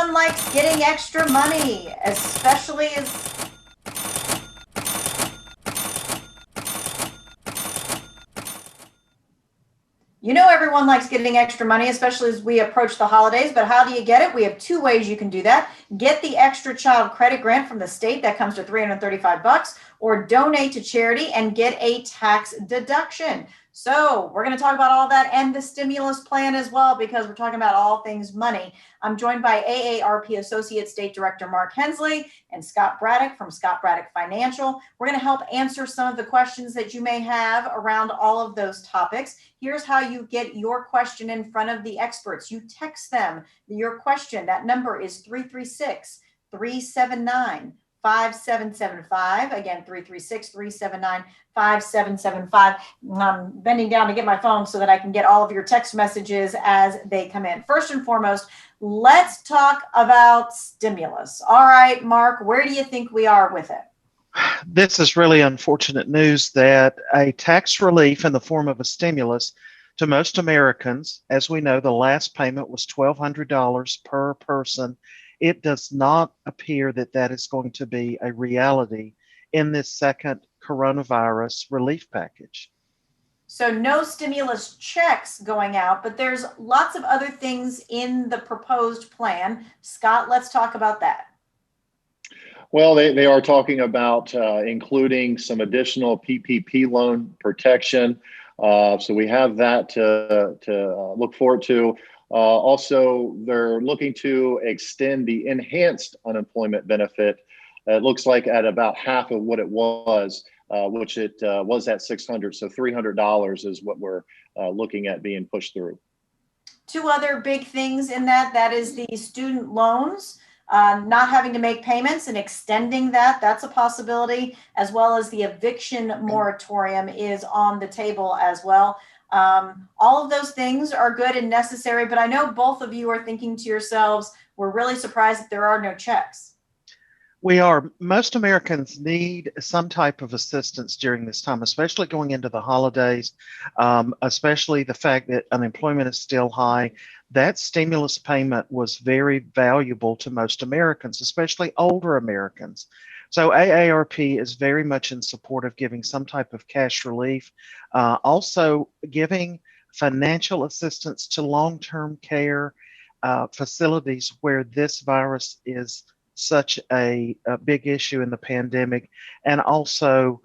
everyone likes getting extra money, especially as you know, everyone likes getting extra money, especially as we approach the holidays, but how do you get it? We have two ways you can do that. Get the extra child credit grant from the state that comes to $335, or donate to charity and get a tax deduction. So we're going to talk about all that and the stimulus plan as well, because we're talking about all things money. I'm joined by AARP Associate State Director Mark Hensley and Scott Braddock from Scott Braddock Financial. We're going to help answer some of the questions that you may have around all of those topics. Here's how you get your question in front of the experts. You text them your question. That number is 336-379-5775. Again, 336-379-5775. I'm bending down to get my phone so that I can get all of your text messages as they come in. First and foremost, let's talk about stimulus. All right, Mark, where do you think we are with it? This is really unfortunate news that a tax relief in the form of a stimulus to most Americans, as we know, the last payment was $1,200 per person. It does not appear that that is going to be a reality in this second coronavirus relief package. So no stimulus checks going out, but there's lots of other things in the proposed plan. Scott, let's talk about that. Well, they are talking about including some additional PPP loan protection. So we have that to look forward to. Also, they're looking to extend the enhanced unemployment benefit. It looks like at about half of what it was, which it was at $600. So $300 is what we're looking at being pushed through. Two other big things in that is the student loans. Not having to make payments and extending that, that's a possibility, as well as the eviction moratorium is on the table as well. All of those things are good and necessary, but I know both of you are thinking to yourselves, we're really surprised that there are no checks. We are. Most Americans need some type of assistance during this time, especially going into the holidays, especially the fact that unemployment is still high. That stimulus payment was very valuable to most Americans, especially older Americans. So AARP is very much in support of giving some type of cash relief, also giving financial assistance to long-term care facilities where this virus is such a big issue in the pandemic, and also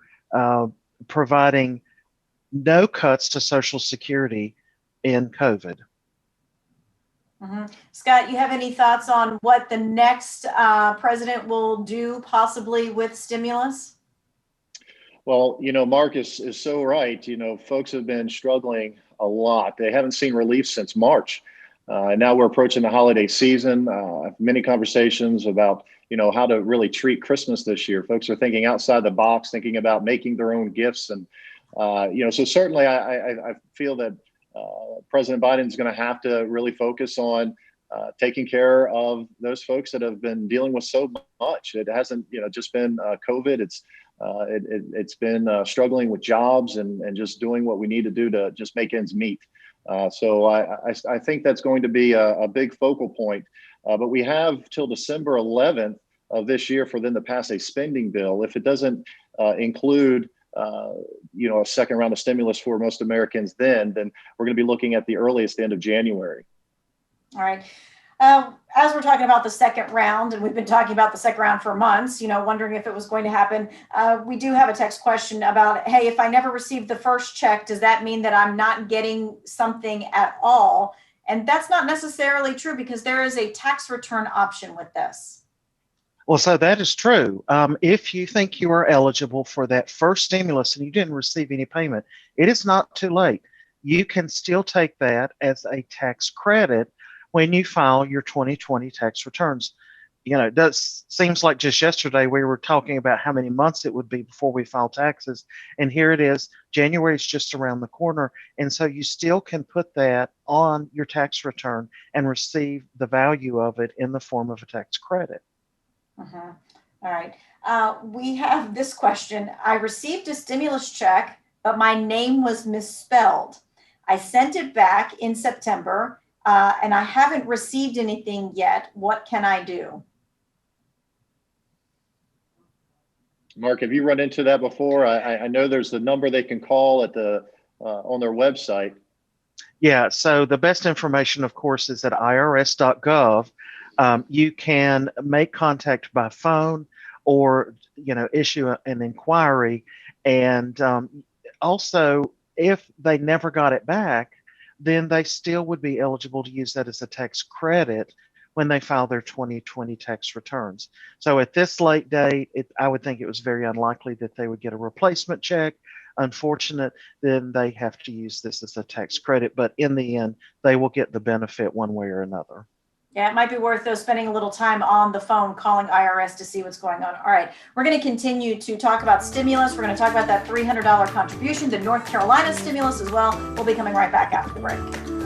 providing no cuts to Social Security in COVID. Mm-hmm. Scott, you have any thoughts on what the next president will do possibly with stimulus? Well, you know, Mark is so right. You know, folks have been struggling a lot. They haven't seen relief since March. And now we're approaching the holiday season. Many conversations about, you know, how to really treat Christmas this year. Folks are thinking outside the box, thinking about making their own gifts. And, you know, so certainly I feel that President Biden is going to have to really focus on taking care of those folks that have been dealing with so much. It hasn't, you know, just been COVID. It's been struggling with jobs and just doing what we need to do to just make ends meet. So I think that's going to be a big focal point. But we have till December 11th of this year for them to pass a spending bill. If it doesn't include you know, a second round of stimulus for most Americans, then we're going to be looking at the earliest end of January. All right. As we're talking about the second round, and we've been talking about the second round for months, you know, wondering if it was going to happen. We do have a text question about, hey, if I never received the first check, does that mean that I'm not getting something at all? And that's not necessarily true, because there is a tax return option with this. Well, so that is true. If you think you are eligible for that first stimulus and you didn't receive any payment, it is not too late. You can still take that as a tax credit when you file your 2020 tax returns. You know, that seems like just yesterday we were talking about how many months it would be before we file taxes. And here it is, January is just around the corner. And so you still can put that on your tax return and receive the value of it in the form of a tax credit. Uh-huh. All right. We have this question. I received a stimulus check, but my name was misspelled. I sent it back in September and I haven't received anything yet. What can I do? Mark, have you run into that before? I know there's the number they can call at the on their website. Yeah, so the best information, of course, is at irs.gov. You can make contact by phone or, issue an inquiry. And also, if they never got it back, then they still would be eligible to use that as a tax credit when they file their 2020 tax returns. So at this late date, I would think it was very unlikely that they would get a replacement check. Unfortunate, then they have to use this as a tax credit, but in the end, they will get the benefit one way or another. Yeah, it might be worth though spending a little time on the phone calling IRS to see what's going on. All right, we're going to continue to talk about stimulus. We're going to talk about that $300 contribution, the North Carolina stimulus as well. We'll be coming right back after the break.